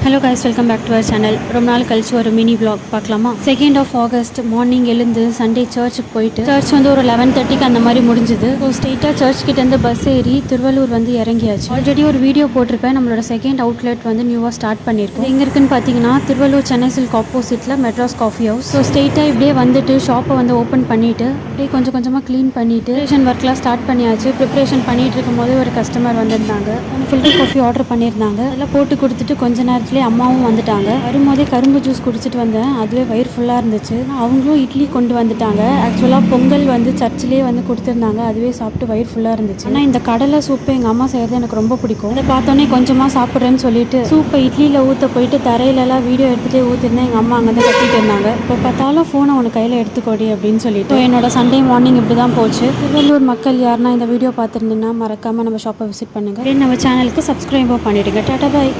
Hello guys, welcome back to our channel. ரொம்ப நாள் கழிச்சு ஒரு மினி vlog பார்க்கலாமா? 2nd of August மார்னிங் எழுந்து சண்டே சர்ச்சுக்கு போயிட்டு சர்ச் வந்து ஒரு 11:30க்கு அந்த மாதிரி முடிஞ்சுது. ஸோ ஸ்ட்ரெயிட்டாக சர்ச் கிட்டேருந்து பஸ் ஏறி திருவள்ளூர் வந்து இறங்கியாச்சு. ஆல்ரெடி ஒரு வீடியோ போட்டிருப்பேன். நம்மளோட செகண்ட் அவுட்லெட் வந்து நியூவாக ஸ்டார்ட் பண்ணியிருக்கோம். எங்கே இருக்குன்னு பார்த்தீங்கன்னா திருவள்ளூர் சென்னை சில்க் ஆப்போசிட்டில் மெட்ராஸ் காஃபி ஹவுஸ். ஸோ ஸ்ட்ரெயிட்டாக இப்படியே வந்துட்டு ஷாப்பை வந்து ஓப்பன் பண்ணிவிட்டு அப்படியே கொஞ்சம் கொஞ்சமாக க்ளீன் பண்ணிவிட்டு ப்ரிப்ரேஷன் ஒர்க்லாம் ஸ்டார்ட் பண்ணியாச்சு. ப்ரிப்ரேஷன் பண்ணிட்டு இருக்கும் போது ஒரு கஸ்டமர் வந்திருந்தாங்க. ஃபில்டர் காஃபி ஆர்டர் பண்ணியிருந்தாங்க. அதெல்லாம் போட்டு கொடுத்துட்டு கொஞ்ச நேரத்தில் அம்மாவும் வந்துட்டாங்க. வரும்போதே கரும்பு ஜூஸ் குடிச்சிட்டு வந்தேன். அதுவே வயிறு ஃபுல்லாக இருந்துச்சு. அவங்களும் இட்லி கொண்டு வந்துட்டாங்க. ஆக்சுவலாக பொங்கல் வந்து சர்ச்சிலே வந்து கொடுத்துருந்தாங்க. அதுவே சாப்பிட்டு வயிறு ஃபுல்லாக இருந்துச்சு. ஆனால் இந்த கடலை சூப்பு எங்கள் அம்மா செய்கிறது எனக்கு ரொம்ப பிடிக்கும். அதை பார்த்தோன்னே கொஞ்சமாக சாப்பிட்றேன்னு சொல்லிட்டு சூப்பை இட்லியில் ஊற்ற போயிட்டு தரையிலலாம் வீடியோ எடுத்துகிட்டே ஊற்றிருந்தேன். எங்கள் அம்மா அங்கே தான் கட்டிட்டு இருந்தாங்க. இப்போ பார்த்தாலும் ஃபோனை உனக்கு கையில் எடுத்துக்கோடி அப்படின்னு சொல்லிட்டு என்னோட சண்டே மார்னிங் இப்படி தான் போச்சு. திருவள்ளூர் மக்கள் யாருன்னா இந்த வீடியோ பார்த்துருந்தீங்கன்னா மறக்காமல் நம்ம ஷாப்பை விசிட் பண்ணுங்கள். நம்ம சேனலுக்கு சப்ஸ்கிரைபும் பண்ணிவிடுங்க. டாடா பாய்.